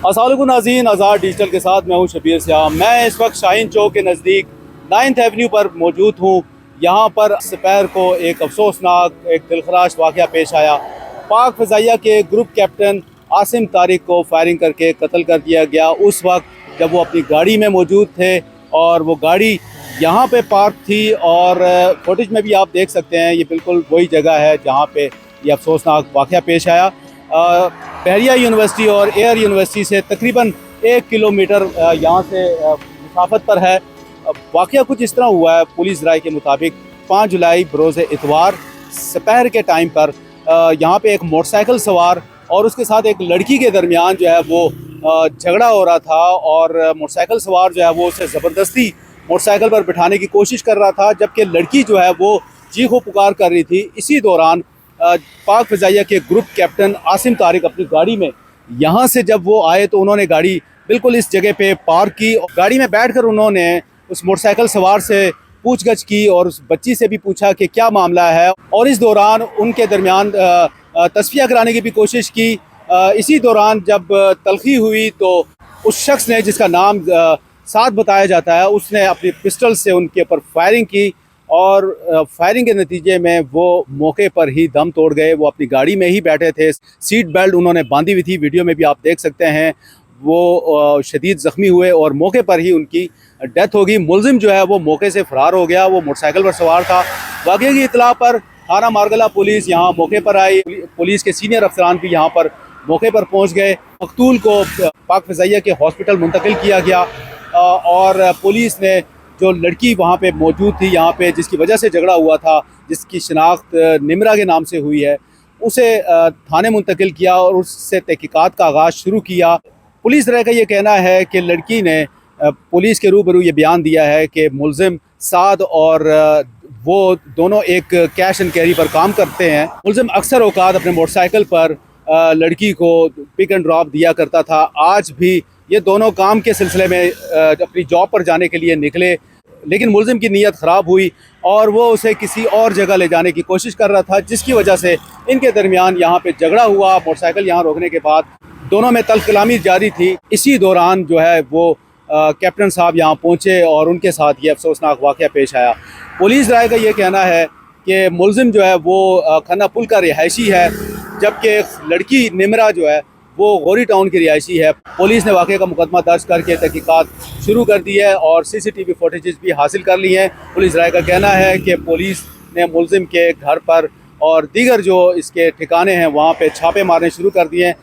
अस्सलाम वालेकुम नाज़रीन, आज़ाद डिजिटल के साथ मैं हूं शबीर सियाम। मैं इस वक्त शाहीन चौक के नज़दीक 9th एवेन्यू पर मौजूद हूं। यहां पर दोपहर को एक अफसोसनाक एक दिलखराश वाक़या पेश आया। पाक फ़ज़ाइया के ग्रुप कैप्टन आसिम तारिक को फायरिंग करके कत्ल कर दिया गया उस वक्त जब वो अपनी गाड़ी में मौजूद थे और वो गाड़ी यहाँ पे पार्क थी। और फुटेज में भी आप देख सकते हैं, ये बिल्कुल वही जगह है जहाँ पे ये अफसोसनाक वाक़या पेश आया। बहरिया यूनिवर्सिटी और एयर यूनिवर्सिटी से तकरीबन 1 किलोमीटर यहाँ से मुसाफत पर है। वाक़या कुछ इस तरह हुआ है, पुलिस राय के मुताबिक 5 जुलाई बरोज़ इतवार दोपहर के टाइम पर यहाँ पे एक मोटरसाइकिल सवार और उसके साथ एक लड़की के दरमियान जो है वो झगड़ा हो रहा था। और मोटरसाइकिल सवार जो है वो उसे ज़बरदस्ती मोटरसाइकिल पर बिठाने की कोशिश कर रहा था, जबकि लड़की जो है वो चीखो पुकार कर रही थी। इसी दौरान पाक फ़ज़ाइया के ग्रुप कैप्टन आसिम तारिक अपनी गाड़ी में यहाँ से जब वो आए तो उन्होंने गाड़ी बिल्कुल इस जगह पे पार्क की। गाड़ी में बैठकर उन्होंने उस मोटरसाइकिल सवार से पूछगछ की और उस बच्ची से भी पूछा कि क्या मामला है, और इस दौरान उनके दरमियान तस्फिया कराने की भी कोशिश की। इसी दौरान जब तलखी हुई तो उस शख्स ने, जिसका नाम साद बताया जाता है, उसने अपनी पिस्टल से उनके ऊपर फायरिंग की और फायरिंग के नतीजे में वो मौके पर ही दम तोड़ गए। वो अपनी गाड़ी में ही बैठे थे, सीट बेल्ट उन्होंने बांधी हुई थी, वीडियो में भी आप देख सकते हैं। वो शदीद ज़ख्मी हुए और मौके पर ही उनकी डेथ हो गई। मुलजिम जो है वो मौके से फ़रार हो गया, वो मोटरसाइकिल पर सवार था। वाक़े की इतला पर थाना मारगला पुलिस यहाँ मौके पर आई। पुलिस के सीनियर अफसरान भी यहाँ पर मौके पर पहुँच गए। मकतूल को पाक फ़ज़ाइया के हॉस्पिटल मुंतकिल किया गया और पुलिस ने जो लड़की वहाँ पे मौजूद थी, यहाँ पे जिसकी वजह से झगड़ा हुआ था, जिसकी शिनाख्त निमरा के नाम से हुई है, उसे थाने मुंतकिल किया और उससे तहकीकात का आगाज़ शुरू किया। पुलिस राय का ये कहना है कि लड़की ने पुलिस के रूबरू ये बयान दिया है कि मुलजिम साद और वो दोनों एक कैश एंड कैरी पर काम करते हैं। मुलजिम अक्सर औकात अपने मोटरसाइकिल पर लड़की को पिक एंड ड्रॉप दिया करता था। आज भी ये दोनों काम के सिलसिले में अपनी जॉब पर जाने के लिए निकले, लेकिन मुलजिम की नीयत ख़राब हुई और वो उसे किसी और जगह ले जाने की कोशिश कर रहा था, जिसकी वजह से इनके दरमियान यहाँ पे झगड़ा हुआ। मोटरसाइकिल यहाँ रोकने के बाद दोनों में तल्ख कलामी जारी थी। इसी दौरान जो है वो कैप्टन साहब यहाँ पहुँचे और उनके साथ ये अफसोसनाक वाक़या पेश आया। पुलिस राय का ये कहना है कि मुलजिम जो है वो खन्ना पुल का रिहायशी है, जबकि लड़की निमरा जो है वो गौरी टाउन की रिहायशी है। पुलिस ने वाक़े का मुकदमा दर्ज करके तहकीकात शुरू कर दी है और CCTV फुटेजेस भी हासिल कर ली हैं। पुलिस राय का कहना है कि पुलिस ने मुलजिम के घर पर और दीगर जो इसके ठिकाने हैं वहाँ पे छापे मारने शुरू कर दिए हैं।